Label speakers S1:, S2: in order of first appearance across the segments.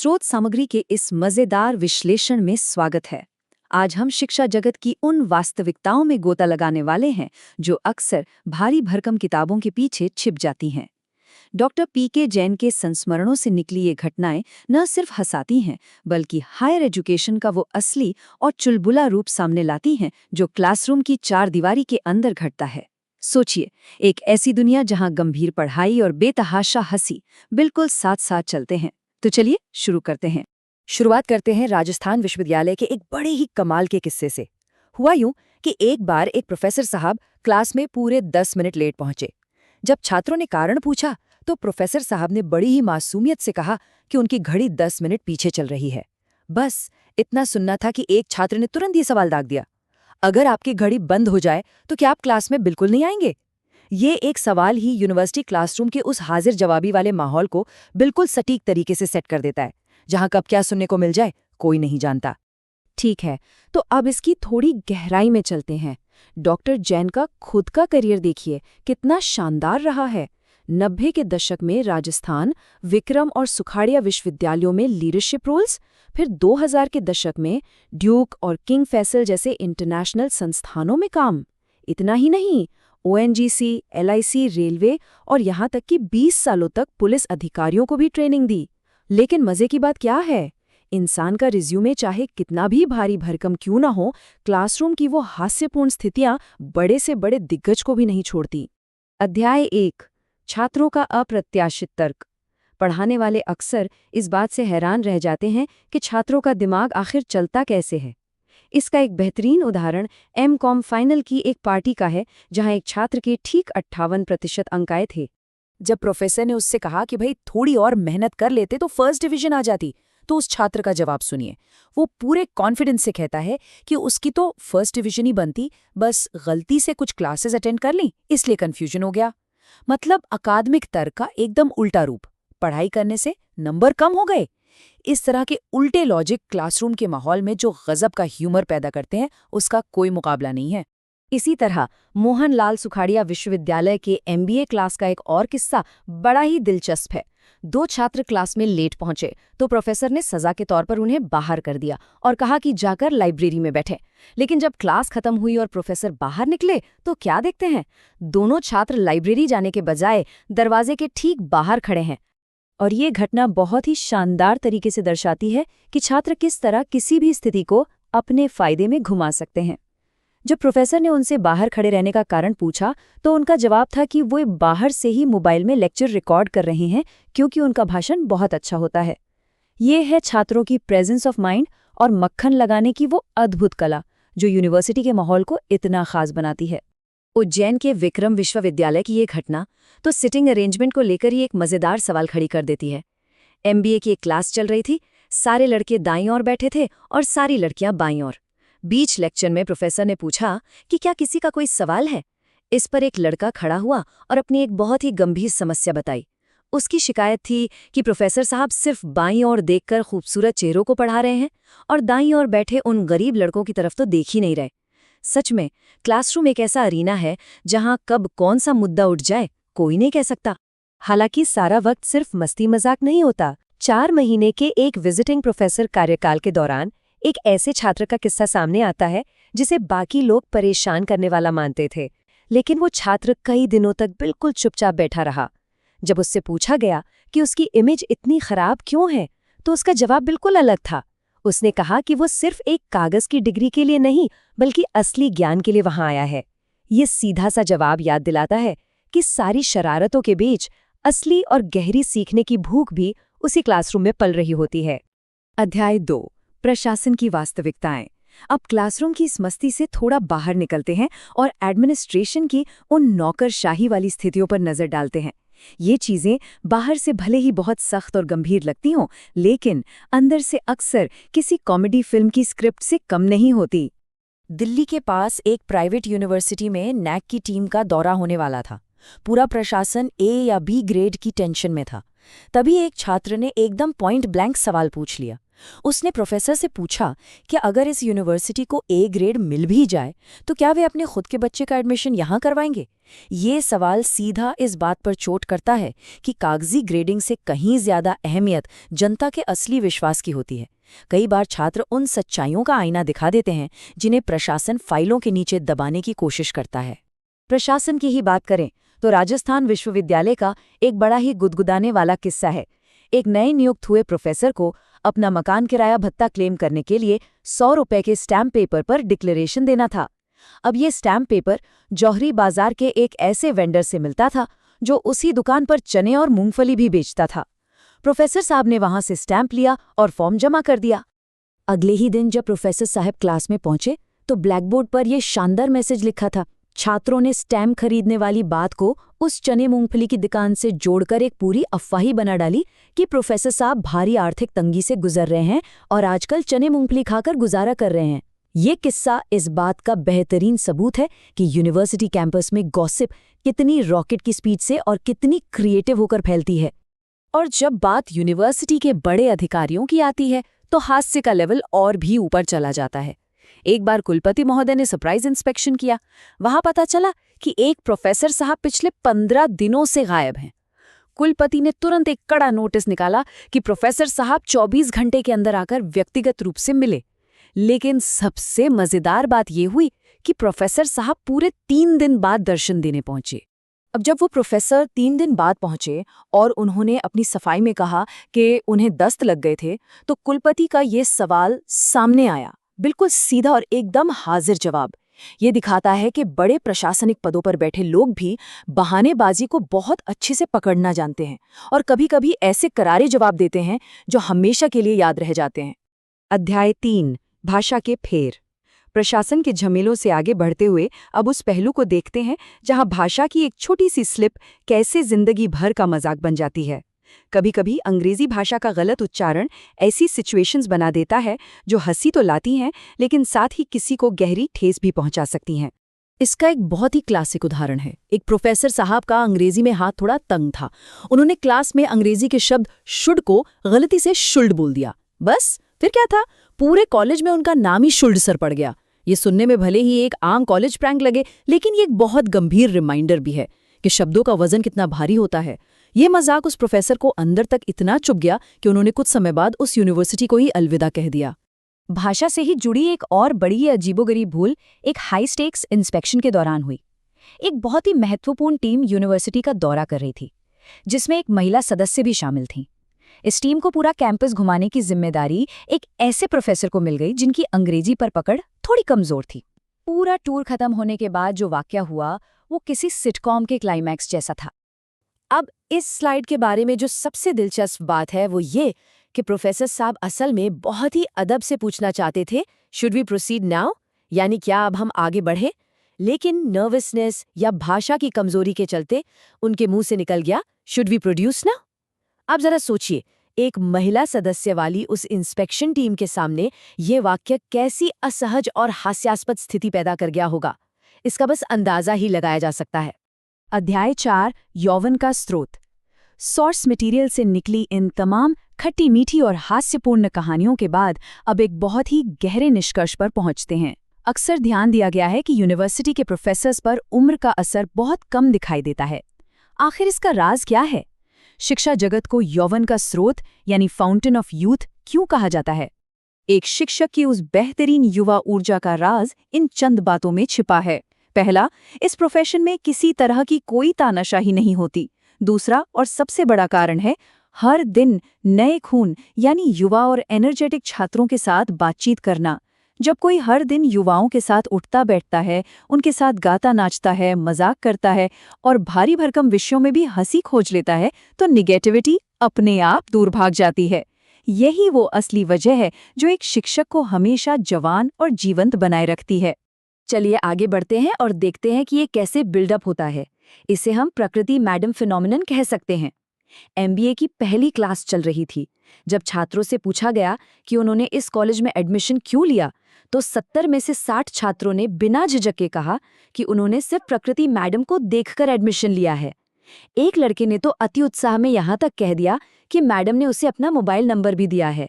S1: स्रोत सामग्री के इस मजेदार विश्लेषण में स्वागत है। आज हम शिक्षा जगत की उन वास्तविकताओं में गोता लगाने वाले हैं जो अक्सर भारी भरकम किताबों के पीछे छिप जाती हैं। डॉक्टर पीके जैन के संस्मरणों से निकली ये घटनाएं न सिर्फ हंसाती हैं, बल्कि हायर एजुकेशन का वो असली और चुलबुला रूप सामने लाती हैं जो क्लासरूम की चार दीवारी के अंदर घटता है। सोचिए, एक ऐसी दुनिया जहां गंभीर पढ़ाई और बेतहाशा हंसी बिल्कुल साथ साथ चलते हैं। तो चलिए शुरू करते हैं।
S2: शुरुआत करते हैं राजस्थान विश्वविद्यालय के एक बड़े ही कमाल के किस्से से। हुआ यूं कि एक बार एक प्रोफेसर साहब क्लास में पूरे 10 मिनट लेट पहुंचे। जब छात्रों ने कारण पूछा तो प्रोफेसर साहब ने बड़ी ही मासूमियत से कहा कि उनकी घड़ी 10 मिनट पीछे चल रही है। बस इतना सुनना था कि एक छात्र ने तुरंत ये सवाल दाग दिया, अगर आपकी घड़ी बंद हो जाए तो क्या आप क्लास में बिल्कुल नहीं आएंगे? ये एक सवाल ही यूनिवर्सिटी क्लासरूम के उस हाजिर जवाबी वाले माहौल को बिल्कुल सटीक तरीके से सेट कर देता है, जहां कब क्या सुनने को मिल जाए कोई नहीं जानता।
S1: ठीक है, तो अब इसकी थोड़ी गहराई में चलते हैं। डॉक्टर जैन का खुद का करियर देखिए, कितना शानदार रहा है। 90 के दशक में राजस्थान, विक्रम और सुखाड़िया विश्वविद्यालयों में लीडरशिप रोल्स, फिर 2000 के दशक में ड्यूक और किंग फैसल जैसे इंटरनेशनल संस्थानों में काम। इतना ही नहीं, ओएनजीसी, एलआईसी, रेलवे और यहाँ तक कि 20 सालों तक पुलिस अधिकारियों को भी ट्रेनिंग दी। लेकिन मजे की बात क्या है, इंसान का रिज्यूमे चाहे कितना भी भारी भरकम क्यों ना हो, क्लासरूम की वो हास्यपूर्ण स्थितियां बड़े से बड़े दिग्गज को भी नहीं छोड़ती। अध्याय 1, छात्रों का अप्रत्याशित तर्क। पढ़ाने वाले अक्सर इस बात से हैरान रह जाते हैं कि छात्रों का दिमाग आखिर चलता कैसे है। इसका एक बेहतरीन उदाहरण एमकॉम फाइनल की एक पार्टी का है, जहां एक छात्र के ठीक 58% अंक आए थे।
S2: जब प्रोफेसर ने उससे कहा कि भाई थोड़ी और मेहनत कर लेते तो फर्स्ट डिवीजन आ जाती, तो उस छात्र का जवाब सुनिए। वो पूरे कॉन्फिडेंस से कहता है कि उसकी तो फर्स्ट डिवीजन ही बनती, बस गलती से कुछ क्लासेस अटेंड कर ली इसलिए कंफ्यूजन हो गया। मतलब अकादमिक तर्क का एकदम उल्टा रूप। पढ़ाई करने से नंबर कम हो गए। इस तरह के उल्टे लॉजिक क्लासरूम के माहौल में जो गजब का ह्यूमर पैदा करते हैं, उसका कोई मुकाबला नहीं है।
S1: इसी तरह मोहनलाल सुखाड़िया विश्वविद्यालय के एमबीए क्लास का एक और किस्सा बड़ा ही दिलचस्प है। 2 छात्र क्लास में लेट पहुंचे तो प्रोफेसर ने सजा के तौर पर उन्हें बाहर कर दिया और कहा कि जाकर लाइब्रेरी में बैठे। लेकिन जब क्लास खत्म हुई और प्रोफेसर बाहर निकले तो क्या देखते हैं, दोनों छात्र लाइब्रेरी जाने के बजाय दरवाजे के ठीक बाहर खड़े हैं। और ये घटना बहुत ही शानदार तरीके से दर्शाती है कि छात्र किस तरह किसी भी स्थिति को अपने फायदे में घुमा सकते हैं। जब प्रोफेसर ने उनसे बाहर खड़े रहने का कारण पूछा तो उनका जवाब था कि वो बाहर से ही मोबाइल में लेक्चर रिकॉर्ड कर रहे हैं क्योंकि उनका भाषण बहुत अच्छा होता है। ये है छात्रों की प्रेजेंस ऑफ माइंड और मक्खन लगाने की वो अद्भुत कला जो यूनिवर्सिटी के माहौल को इतना खास बनाती है। उज्जैन के विक्रम विश्वविद्यालय की ये घटना तो सिटिंग अरेंजमेंट को लेकर ही एक मजेदार सवाल खड़ी कर देती है। एमबीए की एक क्लास चल रही थी, सारे लड़के दाईं ओर बैठे थे और सारी लड़कियां बाईं ओर। बीच लेक्चर में प्रोफेसर ने पूछा कि क्या किसी का कोई सवाल है। इस पर एक लड़का खड़ा हुआ और अपनी एक बहुत ही गंभीर समस्या बताई। उसकी शिकायत थी कि प्रोफेसर साहब सिर्फ बाईं ओर देखकर खूबसूरत चेहरों को पढ़ा रहे हैं और दाईं ओर बैठे उन गरीब लड़कों की तरफ तो देख ही नहीं रहे। सच में क्लासरूम एक ऐसा अरीना है जहां कब कौन सा मुद्दा उठ जाए कोई नहीं कह सकता। हालांकि सारा वक्त सिर्फ मस्ती मजाक नहीं होता। 4 महीने के एक विजिटिंग प्रोफेसर कार्यकाल के दौरान एक ऐसे छात्र का किस्सा सामने आता है जिसे बाकी लोग परेशान करने वाला मानते थे, लेकिन वो छात्र कई दिनों तक बिल्कुल चुपचाप बैठा रहा। जब उससे पूछा गया कि उसकी इमेज इतनी खराब क्यों है, तो उसका जवाब बिल्कुल अलग था। उसने कहा कि वो सिर्फ एक कागज की डिग्री के लिए नहीं, बल्कि असली ज्ञान के लिए वहां आया है। ये सीधा सा जवाब याद दिलाता है कि सारी शरारतों के बीच असली और गहरी सीखने की भूख भी उसी क्लासरूम में पल रही होती है। अध्याय 2, प्रशासन की वास्तविकताएं। अब क्लासरूम की इस मस्ती से थोड़ा बाहर निकलते हैं और एडमिनिस्ट्रेशन की उन नौकरशाही वाली स्थितियों पर नजर डालते हैं। ये चीजें बाहर से भले ही बहुत सख्त और गंभीर लगती हों, लेकिन अंदर से अक्सर किसी कॉमेडी फिल्म की स्क्रिप्ट से कम नहीं होती।
S2: दिल्ली के पास एक प्राइवेट यूनिवर्सिटी में नैक की टीम का दौरा होने वाला था। पूरा प्रशासन ए या बी ग्रेड की टेंशन में था। तभी एक छात्र ने एकदम पॉइंट ब्लैंक सवाल पूछ लिया, उसने प्रोफेसर से पूछा कि अगर इस यूनिवर्सिटी को ए ग्रेड मिल भी जाए तो क्या वे अपने खुद के बच्चे का एडमिशन यहाँ करवाएंगे। ये सवाल सीधा इस बात पर चोट करता है कि कागजी ग्रेडिंग से कहीं ज्यादा अहमियत जनता के असली विश्वास की होती है। कई बार छात्र उन सच्चाइयों का आईना दिखा देते हैं जिन्हें प्रशासन फाइलों के नीचे दबाने की कोशिश करता है। प्रशासन की ही बात करें तो राजस्थान विश्वविद्यालय का एक बड़ा ही गुदगुदाने वाला किस्सा है। एक नए नियुक्त हुए प्रोफेसर को अपना मकान किराया भत्ता क्लेम करने के लिए 100 रुपए के स्टैम्प पेपर पर डिक्लेरेशन देना था। अब ये स्टैम्प पेपर जौहरी बाजार के एक ऐसे वेंडर से मिलता था जो उसी दुकान पर चने और मूंगफली भी बेचता था। प्रोफेसर साहब ने वहां से स्टैम्प लिया और फॉर्म जमा कर दिया। अगले ही दिन जब प्रोफेसर साहब क्लास में पहुंचे तो ब्लैकबोर्ड पर यह शानदार मैसेज लिखा था। छात्रों ने स्टैम्प खरीदने वाली बात को उस चने मूंगफली की दुकान से जोड़कर एक पूरी अफवाही बना डाली कि प्रोफेसर साहब भारी आर्थिक तंगी से गुजर रहे हैं और आजकल चने मूंगफली खाकर गुजारा कर रहे हैं। ये किस्सा इस बात का बेहतरीन सबूत है कि यूनिवर्सिटी कैंपस में गॉसिप कितनी रॉकेट की स्पीड से और कितनी क्रिएटिव होकर फैलती है। और जब बात यूनिवर्सिटी के बड़े अधिकारियों की आती है तो हास्य का लेवल और भी ऊपर चला जाता है। एक बार कुलपति महोदय ने सरप्राइज इंस्पेक्शन किया। वहां पता चला कि एक प्रोफेसर साहब पिछले 15 दिनों से गायब हैं। कुलपति ने तुरंत एक कड़ा नोटिस निकाला कि प्रोफेसर साहब 24 घंटे के अंदर आकर व्यक्तिगत रूप से मिले। लेकिन सबसे मजेदार बात यह हुई कि प्रोफेसर साहब पूरे 3 दिन बाद दर्शन देने पहुंचे। अब जब वो प्रोफेसर 3 दिन बाद पहुंचे और उन्होंने अपनी सफाई में कहा कि उन्हें दस्त लग गए थे, तो कुलपति का ये सवाल सामने आया, बिल्कुल सीधा और एकदम हाजिर जवाब। ये दिखाता है कि बड़े प्रशासनिक पदों पर बैठे लोग भी बहानेबाजी को बहुत अच्छे से पकड़ना जानते हैं और कभी-कभी ऐसे करारे जवाब देते हैं जो हमेशा के लिए याद रह जाते हैं। अध्याय 3, भाषा के फेर। प्रशासन के झमेलों से आगे बढ़ते हुए अब उस पहलू को देखते हैं जहां भाषा की एक छोटी सी स्लिप कैसे जिंदगी भर का मजाक बन जाती है। कभी कभी अंग्रेजी भाषा का गलत उच्चारण ऐसी सिचुएशंस बना देता है जो हंसी तो लाती हैं लेकिन साथ ही किसी को गहरी ठेस भी पहुंचा सकती हैं। इसका एक बहुत ही क्लासिक उदाहरण है। एक प्रोफेसर साहब का अंग्रेजी में हाथ थोड़ा तंग था। उन्होंने क्लास में अंग्रेजी के शब्द शुड को गलती से शुल्ड बोल दिया। बस फिर क्या था, पूरे कॉलेज में उनका नाम ही शुल्ड सर पड़ गया। ये सुनने में भले ही एक आम कॉलेज प्रैंक लगे, लेकिन ये एक बहुत गंभीर रिमाइंडर भी है कि शब्दों का वजन कितना भारी होता है। ये मजाक उस प्रोफेसर को अंदर तक इतना चुभ गया कि उन्होंने कुछ समय बाद उस यूनिवर्सिटी को ही अलविदा कह दिया। भाषा से ही जुड़ी एक और बड़ी अजीबोगरीब भूल एक हाई स्टेक्स इंस्पेक्शन के दौरान हुई। एक बहुत ही महत्वपूर्ण टीम यूनिवर्सिटी का दौरा कर रही थी, जिसमें एक महिला सदस्य भी शामिल थी। इस टीम को पूरा कैंपस घुमाने की जिम्मेदारी एक ऐसे प्रोफेसर को मिल गई जिनकी अंग्रेजी पर पकड़ थोड़ी कमजोर थी। पूरा टूर खत्म होने के बाद जो वाकया हुआ वो किसी सिटकॉम के क्लाइमैक्स जैसा था। अब इस स्लाइड के बारे में जो सबसे दिलचस्प बात है वो ये कि प्रोफेसर साहब असल में बहुत ही अदब से पूछना चाहते थे, शुड वी प्रोसीड नाउ, यानी क्या अब हम आगे बढ़े, लेकिन नर्वसनेस या भाषा की कमजोरी के चलते उनके मुंह से निकल गया, शुड वी प्रोड्यूस नाउ। अब जरा सोचिए, एक महिला सदस्य वाली उस इंस्पेक्शन टीम के सामने ये वाक्य कैसी असहज और हास्यास्पद स्थिति पैदा कर गया होगा, इसका बस अंदाजा ही लगाया जा सकता है। अध्याय 4, यौवन का स्रोत। सोर्स मटेरियल से निकली इन तमाम खट्टी मीठी और हास्यपूर्ण कहानियों के बाद अब एक बहुत ही गहरे निष्कर्ष पर पहुंचते हैं। अक्सर ध्यान दिया गया है कि यूनिवर्सिटी के प्रोफेसर्स पर उम्र का असर बहुत कम दिखाई देता है। आखिर इसका राज क्या है? शिक्षा जगत को यौवन का स्रोत यानी फाउंटेन ऑफ यूथ क्यों कहा जाता है? एक शिक्षक की उस बेहतरीन युवा ऊर्जा का राज इन चंद बातों में छिपा है। पहला, इस प्रोफेशन में किसी तरह की कोई तानाशाही नहीं होती। दूसरा और सबसे बड़ा कारण है हर दिन नए खून यानी युवा और एनर्जेटिक छात्रों के साथ बातचीत करना। जब कोई हर दिन युवाओं के साथ उठता बैठता है, उनके साथ गाता नाचता है, मजाक करता है और भारी भरकम विषयों में भी हंसी खोज लेता है, तो निगेटिविटी अपने आप दूर भाग जाती है। यही वो असली वजह है जो एक शिक्षक को हमेशा जवान और जीवंत बनाए रखती है। चलिए आगे बढ़ते हैं और देखते हैं कि ये कैसे बिल्डअप होता है। इसे हम प्रकृति मैडम फिनोमिनन कह सकते हैं। एमबीए की पहली क्लास चल रही थी। जब छात्रों से पूछा गया कि उन्होंने इस कॉलेज में एडमिशन क्यों लिया, तो 70 में से 60 छात्रों ने बिना झिझक के कहा कि उन्होंने सिर्फ प्रकृति मैडम को देखकर एडमिशन लिया है। एक लड़के ने तो अति उत्साह में यहाँ तक कह दिया कि मैडम ने उसे अपना मोबाइल नंबर भी दिया है।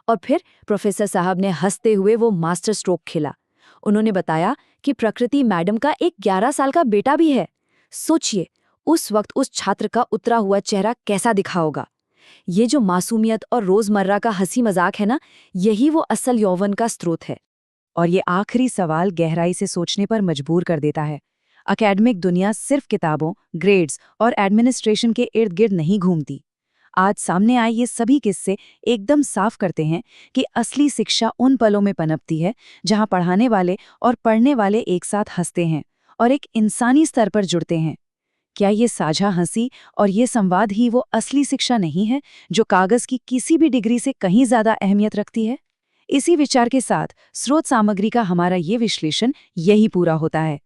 S2: और फिर प्रोफेसर साहब ने हंसते हुए वो मास्टर स्ट्रोक खेला। उन्होंने बताया कि प्रकृति मैडम का एक 11 साल का बेटा भी है। सोचिए, उस वक्त उस छात्र का उतरा हुआ चेहरा कैसा दिखा होगा। ये जो मासूमियत और रोजमर्रा का हंसी मजाक है ना, यही वो असल यौवन का स्रोत है। और ये आखिरी सवाल गहराई से सोचने पर मजबूर कर देता है। एकेडमिक दुनिया सिर्फ किताबों, ग्रेड्स और एडमिनिस्ट्रेशन के इर्द गिर्द नहीं घूमती। आज सामने आए ये सभी किस्से एकदम साफ करते हैं कि असली शिक्षा उन पलों में पनपती है जहां पढ़ाने वाले और पढ़ने वाले एक साथ हंसते हैं और एक इंसानी स्तर पर जुड़ते हैं। क्या ये साझा हंसी और ये संवाद ही वो असली शिक्षा नहीं है जो कागज की किसी भी डिग्री से कहीं ज्यादा अहमियत रखती है? इसी विचार के साथ स्रोत सामग्री का हमारा ये विश्लेषण यही पूरा होता है।